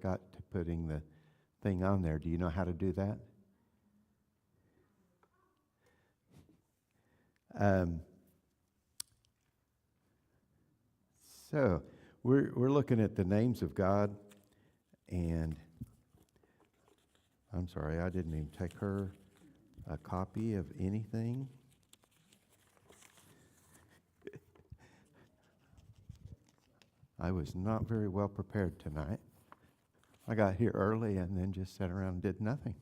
got to putting the thing on there. Do you know how to do that? So we're looking at the names of God, and I'm sorry, I didn't even take her a copy of anything. I was not very well prepared tonight. I got here early and then just sat around and did nothing.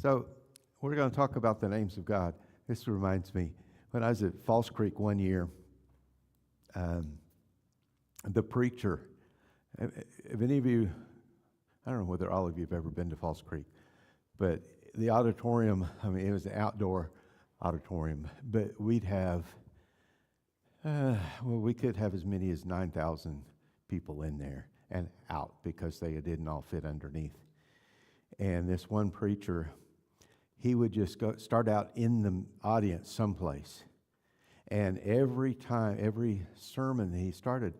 So we're going to talk about the names of God. This reminds me, when I was at Falls Creek one year, the preacher, if any of you, I don't know whether all of you have ever been to Falls Creek, but the auditorium, I mean, it was an outdoor auditorium, but we'd have, we could have as many as 9,000 people in there and out because they didn't all fit underneath. And this one preacher, he would just start out in the audience someplace. And every sermon he started,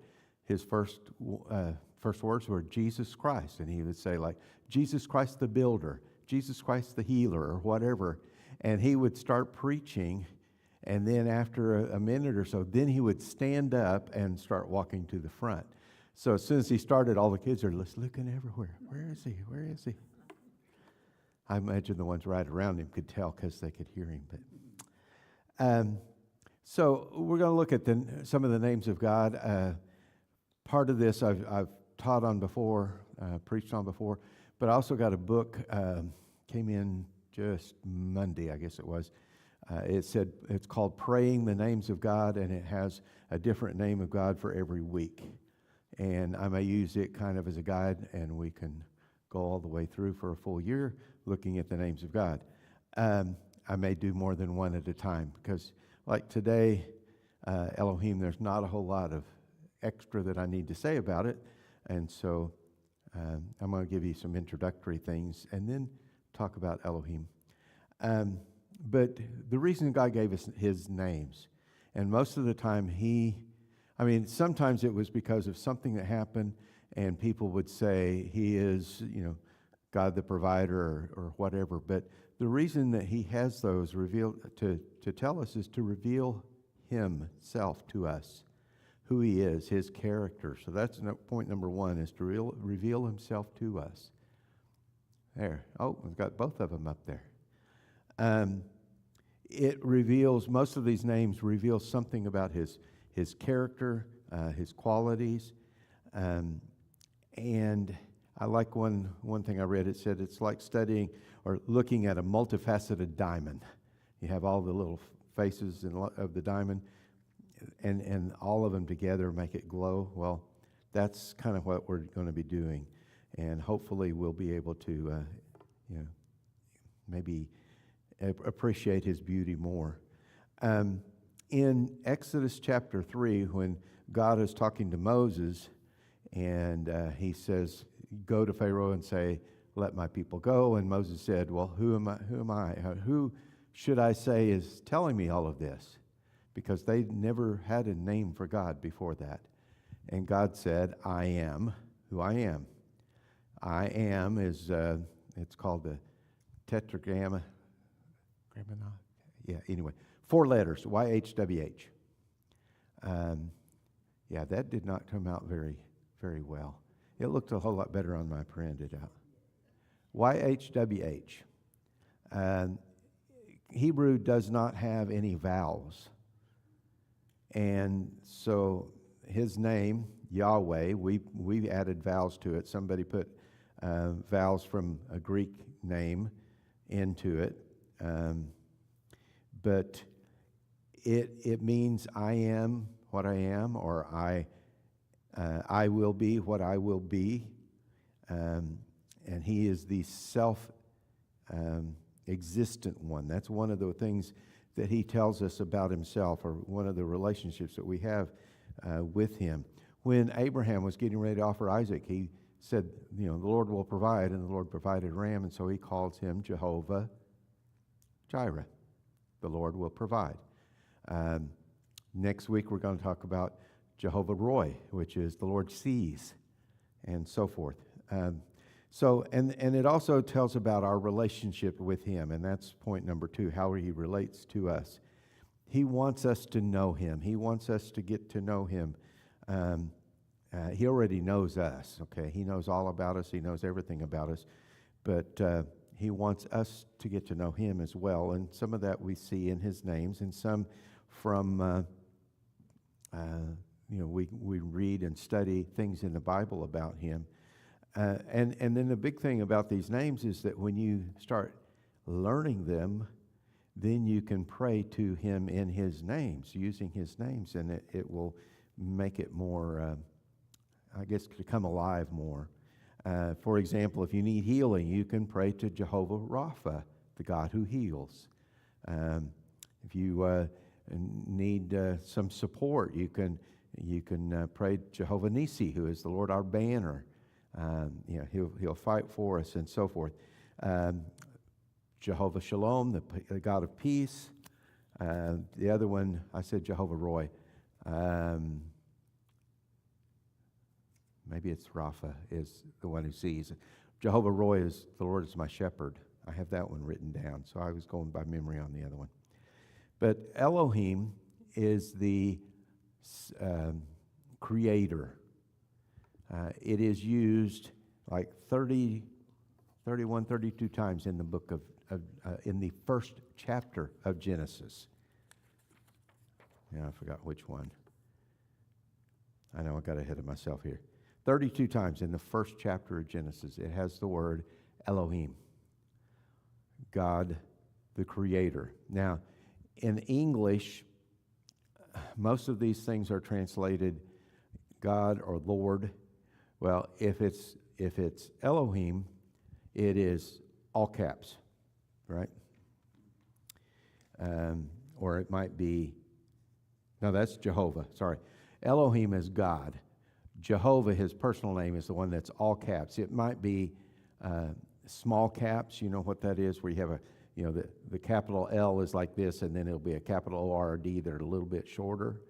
his first words were Jesus Christ. And he would say like, Jesus Christ the builder, Jesus Christ the healer, or whatever. And he would start preaching. And then after a minute or so, then he would stand up and start walking to the front. So as soon as he started, all the kids are just looking everywhere. Where is he? Where is he? I imagine the ones right around him could tell because they could hear him. But so we're going to look at some of the names of God. Part of this I've taught on before, preached on before, but I also got a book, came in just Monday, I guess it was. It's called Praying the Names of God, and it has a different name of God for every week. And I may use it kind of as a guide, and we can go all the way through for a full year looking at the names of God. I may do more than one at a time because like today, Elohim, there's not a whole lot of extra that I need to say about it. And so I'm going to give you some introductory things and then talk about Elohim. But the reason God gave us his names, and most of the time sometimes it was because of something that happened and people would say he is, God the provider or whatever. But the reason that he has those revealed to tell us is to reveal himself to us, who he is, his character. So that's point number one, is to reveal himself to us. There. Oh, we've got both of them up there. It reveals, most of these names reveal something about his character, his qualities. And I like one thing I read. It said it's like studying or looking at a multifaceted diamond. You have all the little faces of the diamond, and all of them together make it glow. Well, that's kind of what we're going to be doing, and hopefully we'll be able to, maybe appreciate His beauty more. In Exodus chapter 3, when God is talking to Moses, and He says, "Go to Pharaoh and say, 'Let my people go.'" And Moses said, "Well, who am I? Who should I say is telling me all of this?" Because they never had a name for God before that. And God said, "I am who I am." I am is, it's called the tetragrammaton. Yeah, anyway, 4 letters, YHWH. Yeah, that did not come out very, very well. It looked a whole lot better on my printed out. YHWH. Hebrew does not have any vowels. And so His name, Yahweh, we added vowels to it. Somebody put vowels from a Greek name into it. But it means I am what I am, or I will be what I will be. And He is the self-existent one. That's one of the things that He tells us about Himself, or one of the relationships that we have with Him. When Abraham was getting ready to offer Isaac, he said, the Lord will provide, and the Lord provided a ram, and so he calls Him Jehovah Jireh. The Lord will provide. Next week we're going to talk about Jehovah Roy, which is the Lord sees, and so forth. So it also tells about our relationship with Him, and that's point number 2, how He relates to us. He wants us to know Him. He wants us to get to know Him. He already knows us, okay? He knows all about us. He knows everything about us. But He wants us to get to know Him as well, and some of that we see in His names, and some from, we read and study things in the Bible about Him. And then the big thing about these names is that when you start learning them, then you can pray to Him in His names, using His names, and it will make it more, to come alive more. For example, if you need healing, you can pray to Jehovah Rapha, the God who heals. If you need some support, you can pray Jehovah Nissi, who is the Lord our banner. He'll fight for us, and so forth. Jehovah Shalom, the God of peace. The other one, I said Jehovah Roy. Maybe it's Rapha is the one who sees. Jehovah Roy is the Lord is my shepherd. I have that one written down, so I was going by memory on the other one. But Elohim is the creator. It is used like 31, 32 times in the book of in the first chapter of Genesis. Yeah, I forgot which one. I know I got ahead of myself here. 32 times in the first chapter of Genesis, it has the word Elohim, God the Creator. Now, in English, most of these things are translated God or Lord. Well, if it's Elohim, it is all caps, right? Or it might be, no, that's Jehovah, sorry. Elohim is God. Jehovah, His personal name, is the one that's all caps. It might be small caps, you know what that is, where you have the capital L is like this, and then it'll be a capital O-R-D that are a little bit shorter,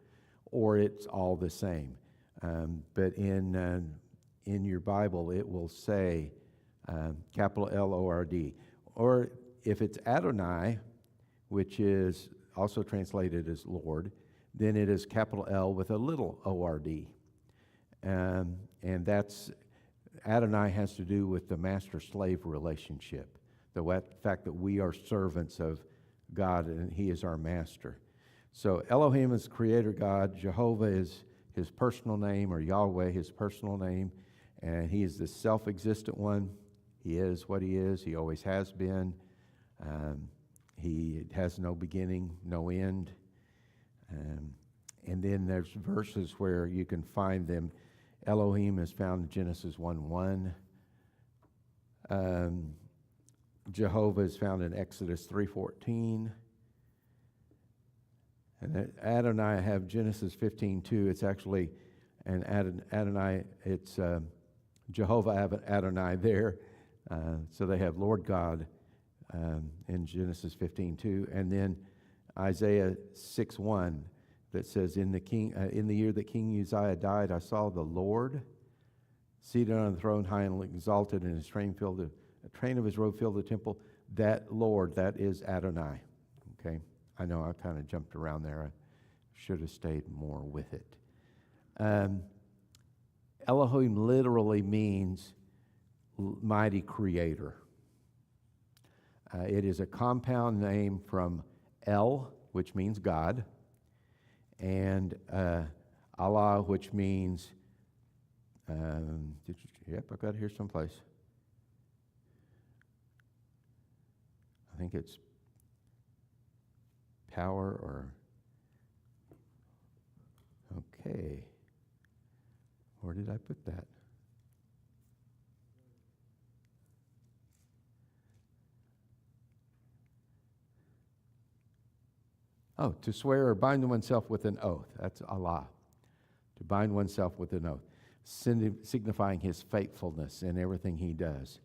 or it's all the same. But in your Bible, it will say capital L-O-R-D. Or if it's Adonai, which is also translated as Lord, then it is capital L with a little O-R-D. And that's, Adonai has to do with the master-slave relationship. The fact that we are servants of God and He is our master. So Elohim is creator God. Jehovah is His personal name, or Yahweh, His personal name. And he is the self-existent one. He is what he is. He always has been. He has no beginning, no end. And then there's verses where you can find them. Elohim is found in Genesis 1:1. Jehovah is found in Exodus 3:14. And Adonai, I have Genesis 15:2. It's actually, and Adonai, it's Jehovah Adonai there. So they have Lord God in Genesis 15:2. And then Isaiah 6:1 that says, in the year that King Uzziah died, I saw the Lord seated on the throne, high and exalted, and his train of his robe filled the temple. That Lord, that is Adonai. Okay, I know I kind of jumped around there. I should have stayed more with it. Elohim literally means mighty creator. It is a compound name from El, which means God, and Allah, which means, yep, I've got it here someplace. I think it's power or, okay. Where did I put that? Oh, to swear or bind oneself with an oath. That's Allah. To bind oneself with an oath, signifying his faithfulness in everything he does.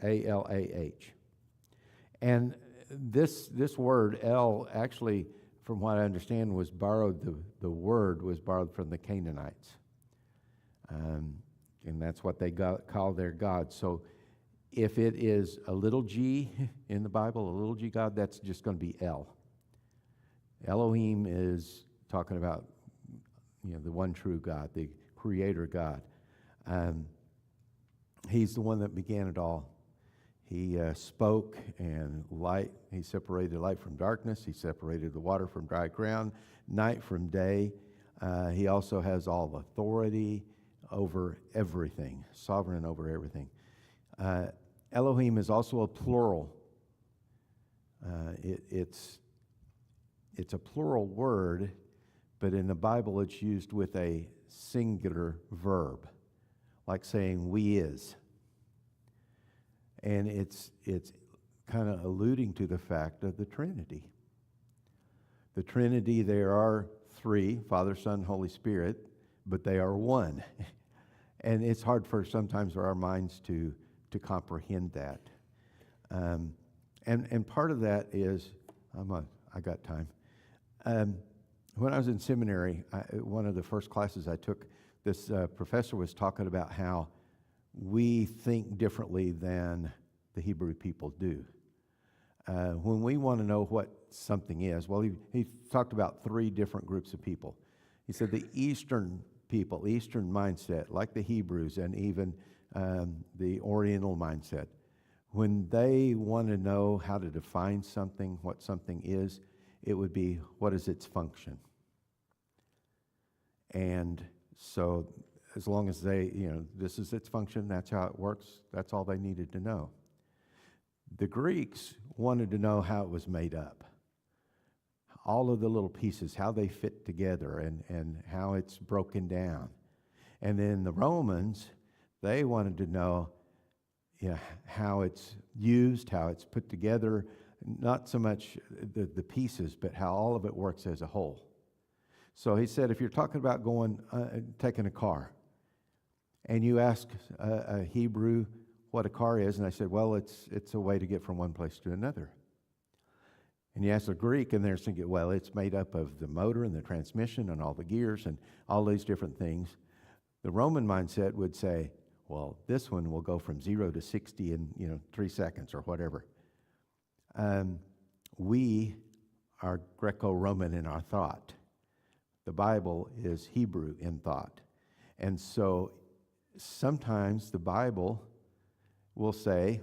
A-L-A-H. And this word, El, actually, from what I understand, was borrowed, the word was borrowed from the Canaanites. And that's what they call their God. So if it is a little g in the Bible, a little g God, that's just going to be El. Elohim is talking about, the one true God, the creator God. He's the one that began it all. He spoke, and light, he separated light from darkness. He separated the water from dry ground, night from day. He also has all authority over everything, sovereign over everything. Elohim is also a plural. It's a plural word, but in the Bible it's used with a singular verb, like saying we is. And it's kind of alluding to the fact of the Trinity. The Trinity, there are three, Father, Son, Holy Spirit, but they are one. And it's hard sometimes for our minds to comprehend that. And part of that is, I got time. When I was in seminary, one of the first classes I took, this professor was talking about how we think differently than the Hebrew people do. When we want to know what something is, well, he talked about three different groups of people. He said the Eastern people, Eastern mindset, like the Hebrews and even the Oriental mindset, when they want to know how to define something, what something is, it would be, what is its function? And so as long as they, this is its function, that's how it works, that's all they needed to know. The Greeks wanted to know how it was made up. All of the little pieces, how they fit together and how it's broken down. And then the Romans, they wanted to know how it's used, how it's put together, not so much the pieces, but how all of it works as a whole. So he said, if you're talking about taking a car, and you ask a Hebrew what a car is, and I said, well, it's a way to get from one place to another. And you ask a Greek, and they're thinking, well, it's made up of the motor and the transmission and all the gears and all these different things. The Roman mindset would say, well, this one will go from 0 to 60 in 3 seconds or whatever. We are Greco-Roman in our thought. The Bible is Hebrew in thought. And so sometimes the Bible will say,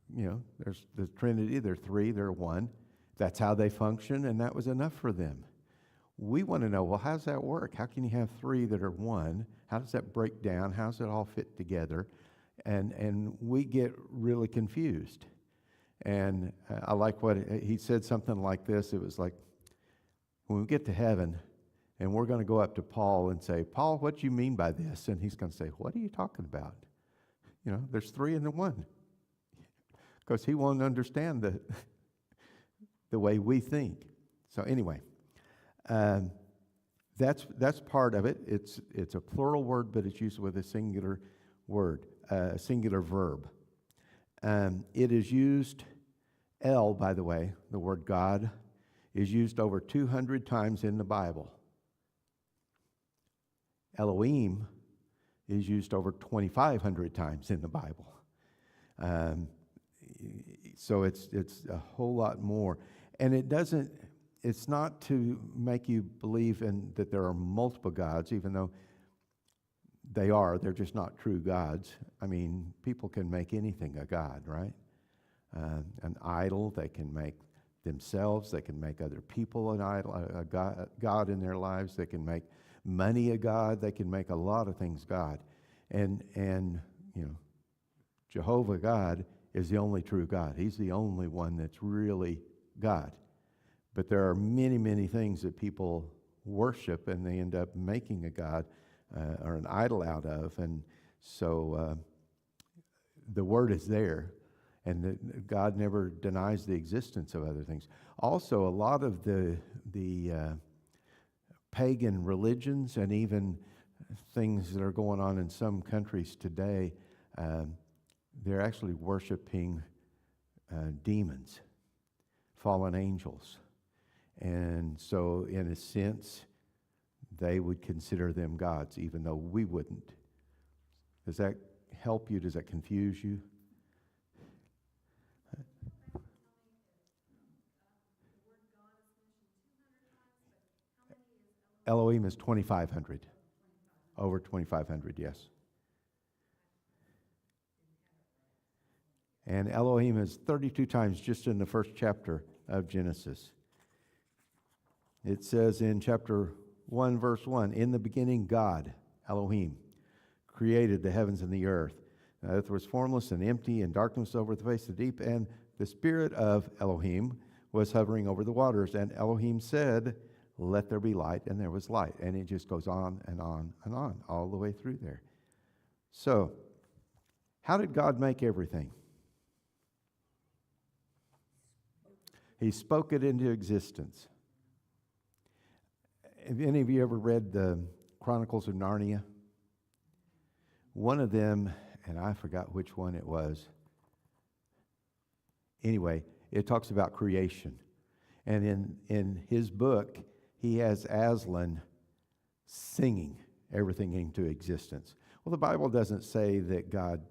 there's the Trinity, they're three, they're one. That's how they function, and that was enough for them. we want to know, well, how does that work? How can you have three that are one? How does that break down? How does it all fit together? And we get really confused. And I like what he said, something like this. It was like, when we get to heaven, and we're going to go up to Paul and say, Paul, what do you mean by this? And he's going to say, what are you talking about? You know, there's three in the one. Because he won't understand the way we think. So anyway, that's part of it. It's a plural word, but it's used with a singular word, a singular verb. It is used, El, by the way, the word God, is used over 200 times in the Bible. Elohim is used over 2,500 times in the Bible. So it's a whole lot more. And it's not to make you believe that there are multiple gods, even though they're just not true gods. I mean, people can make anything a god, right? An idol, they can make themselves, they can make other people an idol, a god in their lives, they can make money a god, they can make a lot of things God. And you know, Jehovah God is the only true God. He's the only one that's really God. But there are many, many things that people worship and they end up making a god or an idol out of. And so the word is there, and God never denies the existence of other things. Also, a lot of the pagan religions and even things that are going on in some countries today, they're actually worshiping demons, fallen angels. And so, in a sense, they would consider them gods, even though we wouldn't. Does that help you? Does that confuse you? Elohim is 2,500. Over 2,500, yes. And Elohim is 32 times just in the first chapter of Genesis. It says in chapter 1, verse 1, in the beginning God, Elohim, created the heavens and the earth. The earth was formless and empty, and darkness over the face of the deep, and the spirit of Elohim was hovering over the waters. And Elohim said, let there be light, and there was light. And it just goes on and on and on, all the way through there. So, how did God make everything? He spoke it into existence. Have any of you ever read the Chronicles of Narnia? One of them, and I forgot which one it was. Anyway, it talks about creation. And in his book, he has Aslan singing everything into existence. Well, the Bible doesn't say that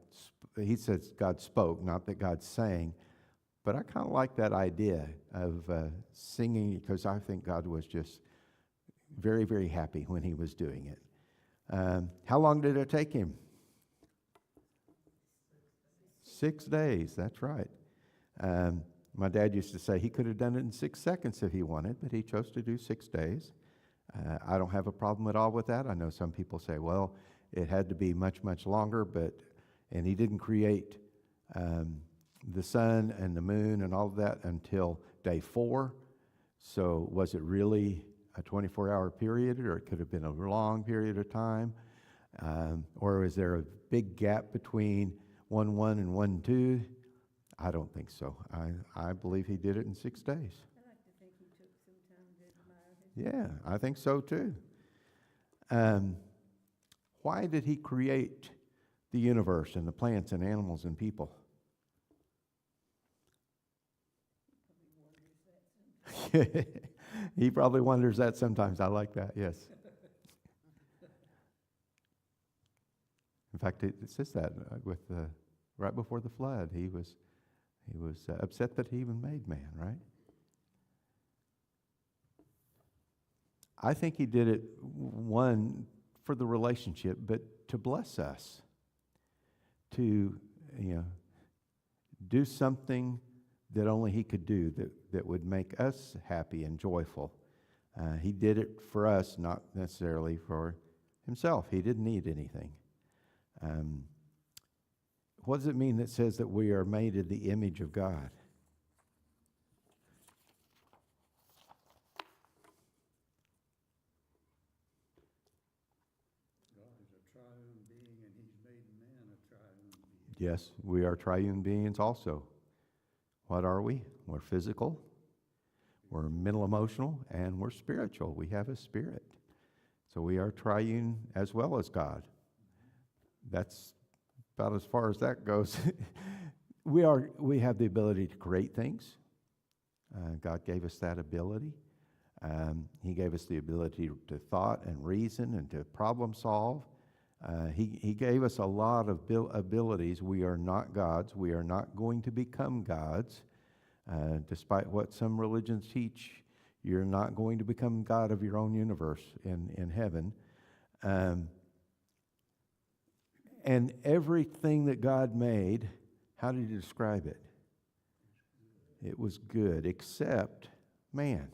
he says God spoke, not that God sang. But I kind of like that idea of singing, because I think God was just very, very happy when he was doing it. How long did it take him? 6 days, that's right. My dad used to say he could have done it in 6 seconds if he wanted, but he chose to do 6 days. I don't have a problem at all with that. I know some people say, well, it had to be much, much longer, and he didn't create the sun and the moon and all of that until day 4. So was it really a 24-hour period, or it could have been a long period of time? Or is there a big gap between 1:1 and 1:2? I don't think so. I believe he did it in 6 days. I like to think he took some time to admire his. Yeah, I think so too. Why did he create the universe and the plants and animals and people? He probably wonders that sometimes. I like that, yes. In fact, it says that with right before the flood, he was upset that he even made man, right? I think he did it, one, for the relationship, but to bless us, to do something that only he could do that would make us happy and joyful. He did it for us, not necessarily for himself. He didn't need anything. What does it mean that says that we are made in the image of God? God is a triune being, and he's made man a triune being. Yes, we are triune beings also. What are we? We're physical, we're mental, emotional, and we're spiritual. We have a spirit. So we are triune as well as God. That's about as far as that goes. We have the ability to create things. God gave us that ability. He gave us the ability to thought and reason and to problem solve. He gave us a lot of abilities. We are not gods. We are not going to become gods. Despite what some religions teach, you're not going to become God of your own universe in heaven. And everything that God made, how did he describe it? It was good, except man.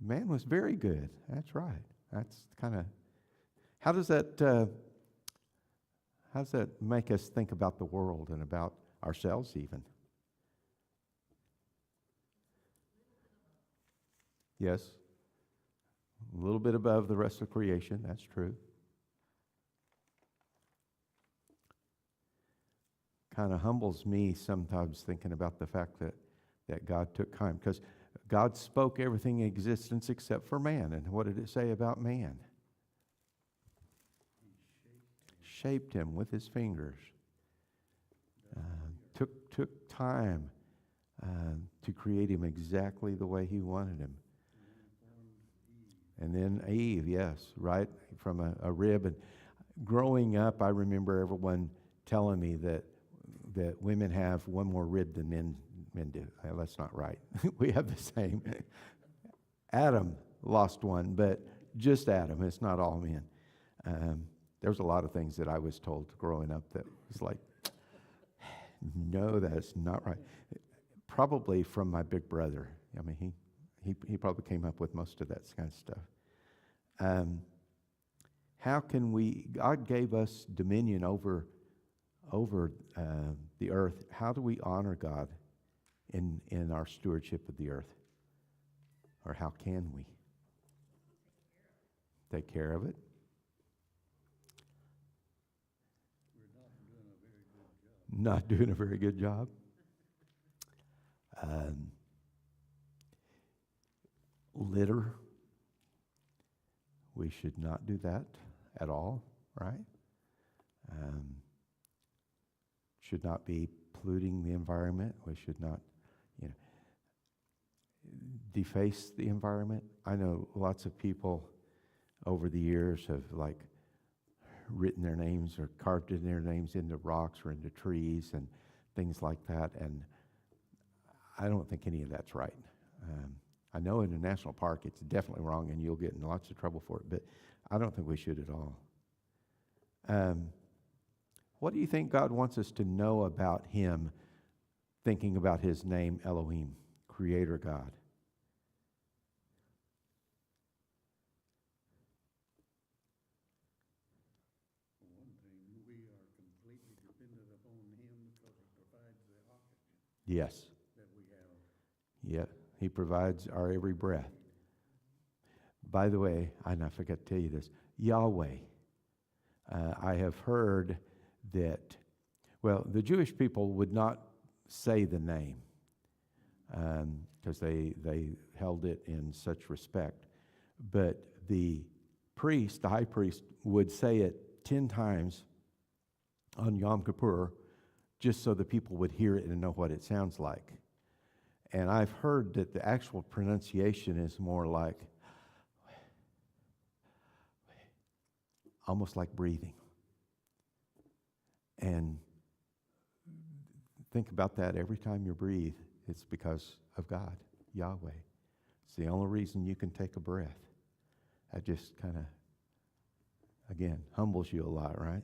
Man was very good. That's right. That's kind of, how does that make us think about the world and about ourselves even? Yes. A little bit above the rest of creation, that's true. Kind of humbles me sometimes thinking about the fact that God took time, because God spoke everything in existence except for man. And what did it say about man? Shaped him with his fingers. Took time to create him exactly the way he wanted him. And then Eve, yes, right, from a rib. And growing up, I remember everyone telling me that women have one more rib than men do. That's not right. We have the same. Adam lost one, but just Adam. It's not all men. There was a lot of things that I was told growing up that was like, no, that's not right. Probably from my big brother. I mean, he probably came up with most of that kind of stuff. How can we? God gave us dominion over the earth. How do we honor God in our stewardship of the earth? Or how can we take care of it? We're not doing a very good job. Not doing a very good job. Litter. We should not do that at all, right? Should not be polluting the environment. We should not, deface the environment. I know lots of people over the years have written their names or carved in their names into rocks or into trees and things like that, and I don't think any of that's right. I know in a national park it's definitely wrong and you'll get in lots of trouble for it, but I don't think we should at all. What do you think God wants us to know about him, thinking about his name, Elohim, Creator God? For one thing, we are completely dependent upon him because he provides the oxygen Yes. that we have. Yeah, he provides our every breath. By the way, I forgot to tell you this, Yahweh. I have heard that, the Jewish people would not say the name because they held it in such respect. But the high priest, would say it 10 times on Yom Kippur just so the people would hear it and know what it sounds like. And I've heard that the actual pronunciation is more like, almost like breathing. And think about that every time you breathe. It's because of God, Yahweh. It's the only reason you can take a breath. That just kind of, again, humbles you a lot, right?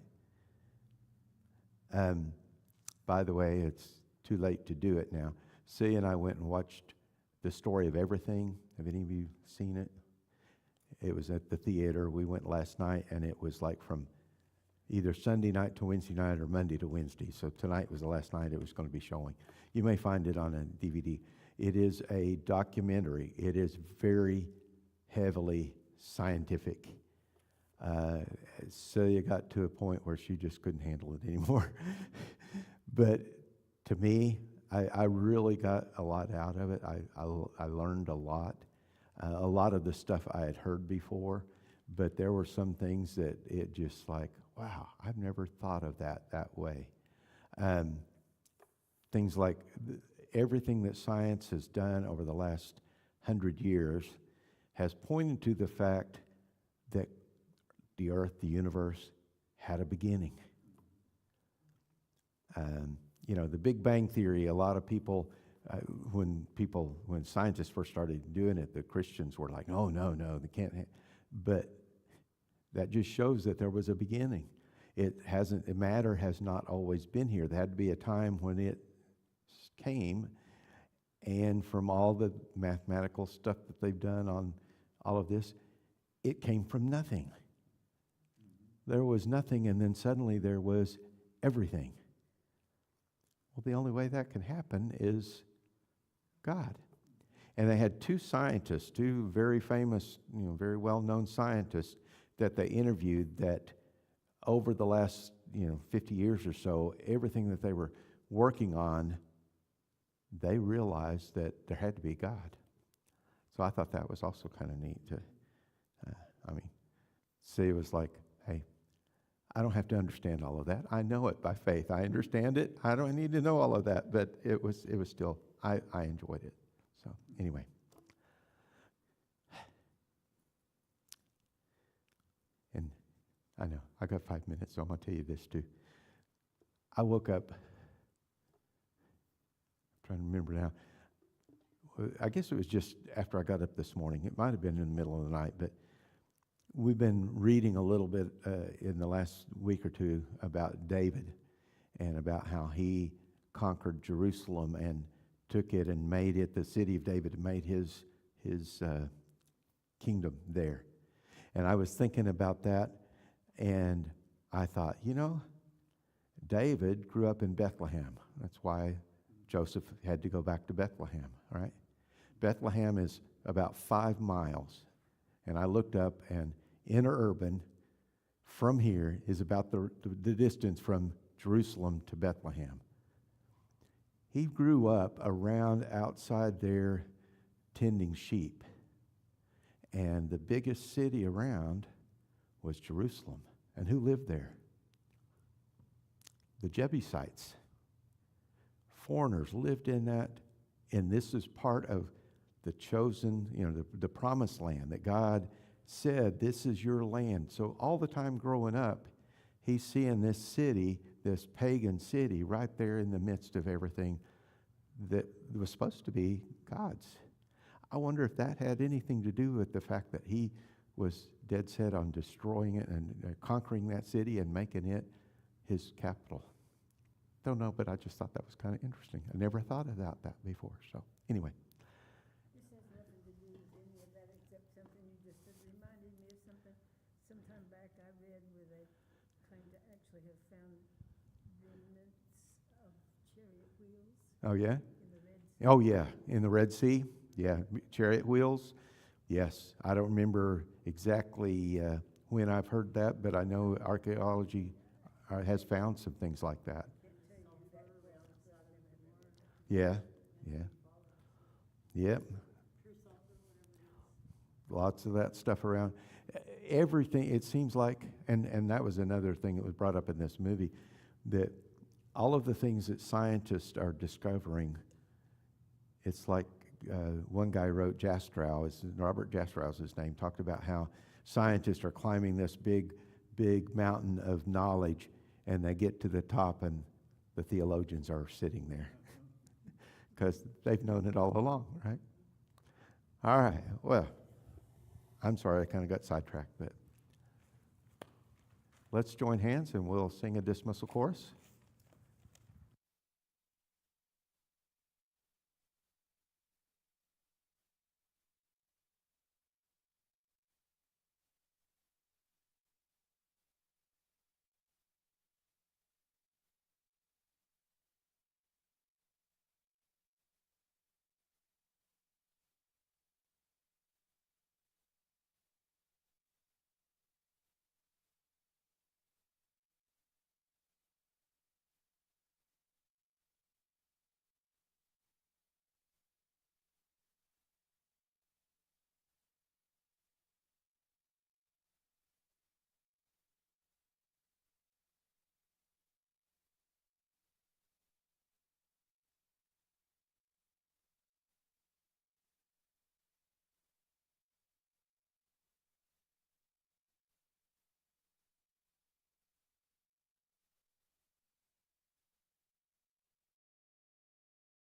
By the way, it's too late to do it now. C and I went and watched The Story of Everything Have any of you seen it? It was at the theater. We went last night, and it was like from either Sunday night to Wednesday night or Monday to Wednesday. So tonight was the last night it was going to be showing. You may find it on a DVD. It is a documentary. It is very heavily scientific. Celia got to a point where she just couldn't handle it anymore. But to me, I really got a lot out of it. I learned a lot. A lot of the stuff I had heard before, but there were some things that it just like, wow, I've never thought of that way. Things like everything that science has done over the last 100 years has pointed to the fact that the earth, the universe, had a beginning. The Big Bang Theory, a lot of people, when scientists first started doing it, the Christians were like, no, they can't. But that just shows that there was a beginning. Matter has not always been here. There had to be a time when it came, and from all the mathematical stuff that they've done on all of this, it came from nothing. There was nothing, and then suddenly there was everything. Well, the only way that can happen is God. And they had two scientists, two very famous, very well-known scientists that they interviewed that over the last, 50 years or so, everything that they were working on, they realized that there had to be God. So I thought that was also kind of neat to, see, it was like, hey, I don't have to understand all of that. I know it by faith. I understand it. I don't need to know all of that, but it was still, I enjoyed it. So anyway. And I know, I got 5 minutes, so I'm going to tell you this too. I woke up, I'm trying to remember now. I guess it was just after I got up this morning. It might have been in the middle of the night, but we've been reading a little bit in the last week or two about David and about how he conquered Jerusalem and took it and made it the city of David, and made his kingdom there. And I was thinking about that, and I thought, David grew up in Bethlehem. That's why Joseph had to go back to Bethlehem, right? Bethlehem is about 5 miles. And I looked up, and interurban from here is about the distance from Jerusalem to Bethlehem. He grew up around outside there tending sheep. And the biggest city around was Jerusalem. And who lived there? The Jebusites. Foreigners lived in that, and this is part of the chosen, the promised land that God said, this is your land. So all the time growing up, he's seeing this city, this pagan city, right there in the midst of everything that was supposed to be God's. I wonder if that had anything to do with the fact that he was dead set on destroying it and conquering that city and making it his capital. Don't know, but I just thought that was kind of interesting. I never thought about that before. So anyway. This has nothing to do with any of that except something you just said reminded me of something. Sometime back I read where they claimed to actually have found remnants of chariot wheels Oh, yeah? in the Red Sea. Oh, yeah. In the Red Sea? Yeah. Chariot wheels? Yes. I don't remember exactly when I've heard that, but I know archaeology has found some things like that. Yeah. Yep. Lots of that stuff around. Everything, it seems like, and that was another thing that was brought up in this movie, that all of the things that scientists are discovering, it's like one guy wrote, Robert Jastrow is his name, talked about how scientists are climbing this big mountain of knowledge, and they get to the top and the theologians are sitting there because they've known it all along, right? All right, well, I'm sorry I kind of got sidetracked, but let's join hands and we'll sing a dismissal chorus.